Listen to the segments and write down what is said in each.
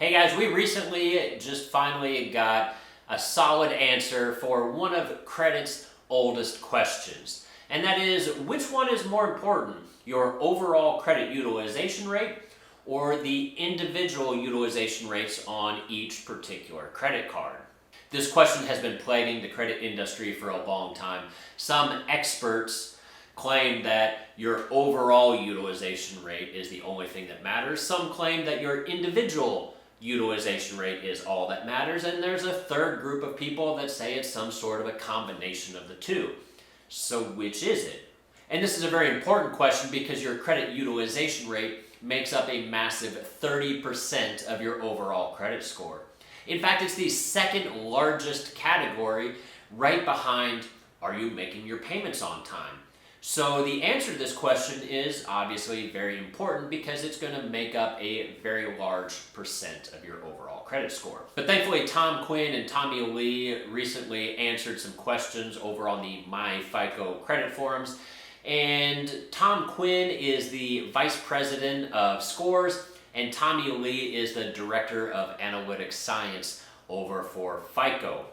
Hey guys, we recently just finally got a solid answer for one of credit's oldest questions. And that is, which one is more important, your overall credit utilization rate or the individual utilization rates on each particular credit card? This question has been plaguing the credit industry for a long time. Some experts claim that your overall utilization rate is the only thing that matters. Some claim that your individual utilization rate is all that matters, and there's a third group of people that say it's some sort of a combination of the two. So which is it? And this is a very important question because your credit utilization rate makes up a massive 30% of your overall credit score. In fact, it's the second largest category, right behind, are you making your payments on time? So the answer to this question is obviously very important because it's going to make up a very large percent of your overall credit score. But thankfully, Tom Quinn and Tommy Lee recently answered some questions over on the My FICO credit forums. And Tom Quinn is the Vice President of Scores, and Tommy Lee is the Director of Analytics Science over for FICO.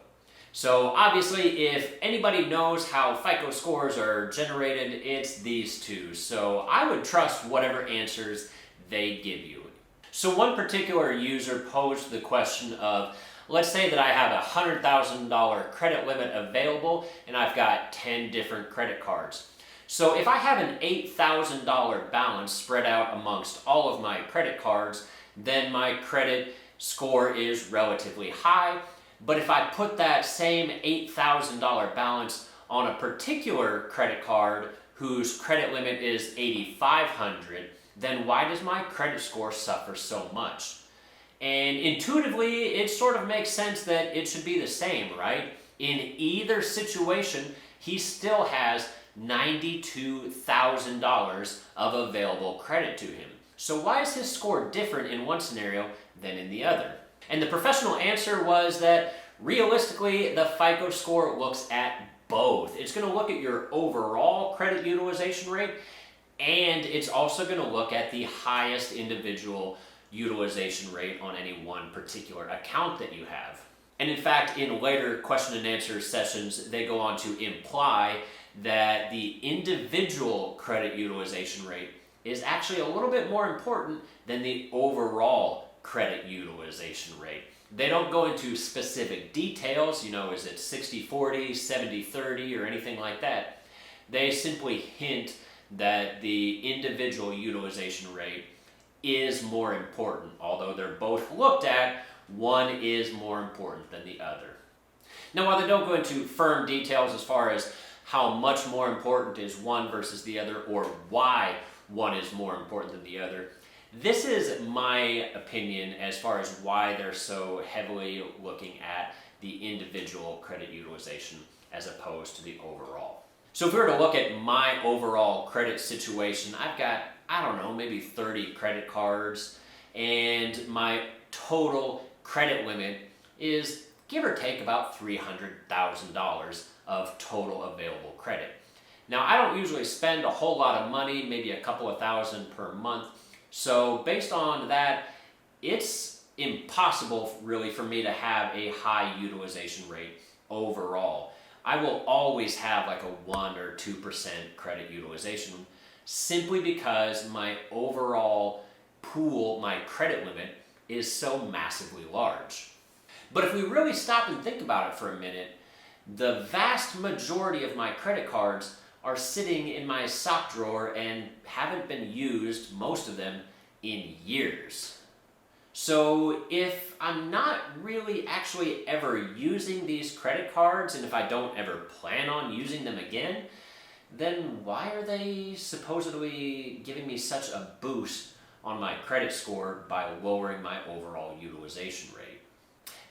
So obviously, if anybody knows how FICO scores are generated, it's these two. So I would trust whatever answers they give you. So one particular user posed the question of, let's say that I have a $100,000 credit limit available and I've got 10 different credit cards. So if I have an $8,000 balance spread out amongst all of my credit cards, then my credit score is relatively high. But if I put that same $8,000 balance on a particular credit card whose credit limit is $8,500, then why does my credit score suffer so much? And intuitively, it sort of makes sense that it should be the same, right? In either situation, he still has $92,000 of available credit to him. So why is his score different in one scenario than in the other? And the professional answer was that realistically, the FICO score looks at both. It's going to look at your overall credit utilization rate, and it's also going to look at the highest individual utilization rate on any one particular account that you have. And in fact, in later question and answer sessions, they go on to imply that the individual credit utilization rate is actually a little bit more important than the overall credit utilization rate. They don't go into specific details, is it 60-40, 70-30, or anything like that. They simply hint that the individual utilization rate is more important. Although they're both looked at, one is more important than the other. Now, while they don't go into firm details as far as how much more important is one versus the other, or why one is more important than the other, this is my opinion as far as why they're so heavily looking at the individual credit utilization as opposed to the overall. So if we were to look at my overall credit situation, I've got, maybe 30 credit cards, and my total credit limit is give or take about $300,000 of total available credit. Now, I don't usually spend a whole lot of money, maybe a couple of thousand per month. So based on that, it's impossible really for me to have a high utilization rate overall. I will always have like a 1 or 2% credit utilization simply because my overall pool, my credit limit, is so massively large. But if we really stop and think about it for a minute, the vast majority of my credit cards are sitting in my sock drawer and haven't been used, most of them, in years. So if I'm not really actually ever using these credit cards, and if I don't ever plan on using them again, then why are they supposedly giving me such a boost on my credit score by lowering my overall utilization rate?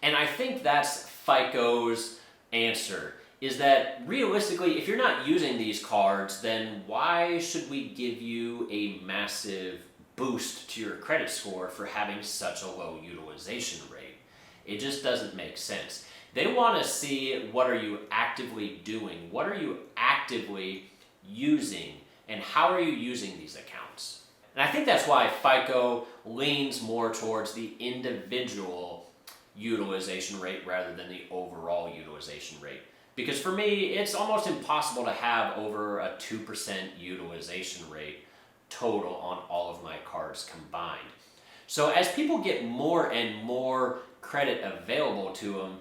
And I think that's FICO's answer, is that realistically, if you're not using these cards, then why should we give you a massive boost to your credit score for having such a low utilization rate? It just doesn't make sense. They want to see, what are you actively doing? What are you actively using, and how are you using these accounts? And I think that's why FICO leans more towards the individual utilization rate rather than the overall utilization rate. Because for me, it's almost impossible to have over a 2% utilization rate total on all of my cards combined. So as people get more and more credit available to them,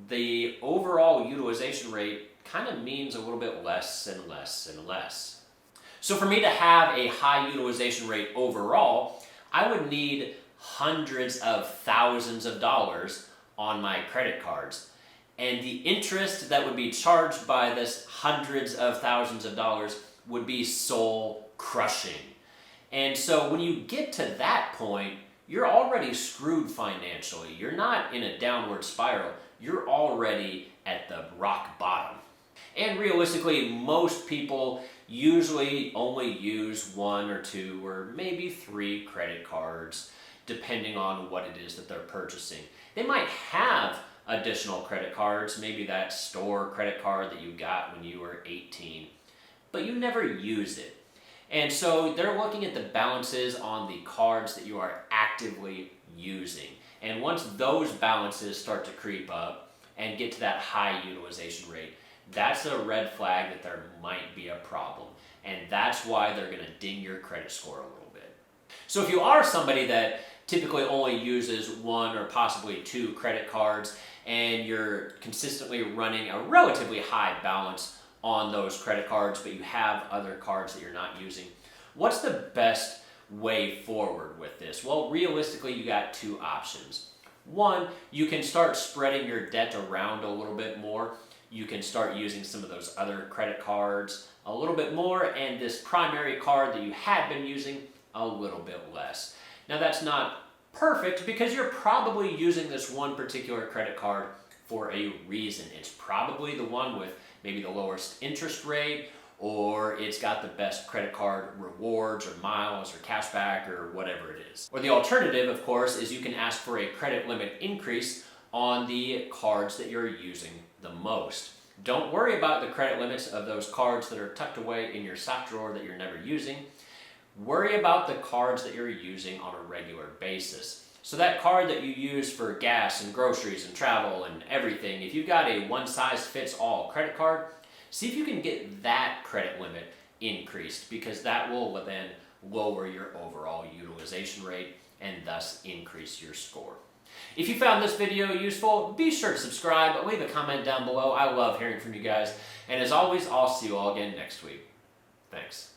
the overall utilization rate kind of means a little bit less and less and less. So for me to have a high utilization rate overall, I would need hundreds of thousands of dollars on my credit cards. And the interest that would be charged by this hundreds of thousands of dollars would be soul crushing. And so when you get to that point, you're already screwed financially. You're not in a downward spiral. You're already at the rock bottom. And realistically, most people usually only use 1 or 2 or maybe 3 credit cards, depending on what it is that they're purchasing. They might have additional credit cards, maybe that store credit card that you got when you were 18, but you never use it. And so they're looking at the balances on the cards that you are actively using. And once those balances start to creep up and get to that high utilization rate, that's a red flag that there might be a problem. And that's why they're going to ding your credit score a little bit. So if you are somebody that typically only uses 1 or possibly 2 credit cards and you're consistently running a relatively high balance on those credit cards, but you have other cards that you're not using, what's the best way forward with this? Well, realistically, you got 2 options. One, you can start spreading your debt around a little bit more. You can start using some of those other credit cards a little bit more, and this primary card that you had been using a little bit less. Now, that's not perfect because you're probably using this one particular credit card for a reason. It's probably the one with maybe the lowest interest rate, or it's got the best credit card rewards or miles or cashback or whatever it is. Or the alternative, of course, is you can ask for a credit limit increase on the cards that you're using the most. Don't worry about the credit limits of those cards that are tucked away in your sock drawer that you're never using. Worry about the cards that you're using on a regular basis. So that card that you use for gas and groceries and travel and everything, if you've got a one-size-fits-all credit card, see if you can get that credit limit increased, because that will then lower your overall utilization rate and thus increase your score. If you found this video useful, be sure to subscribe, leave a comment down below. I love hearing from you guys. And as always, I'll see you all again next week. Thanks.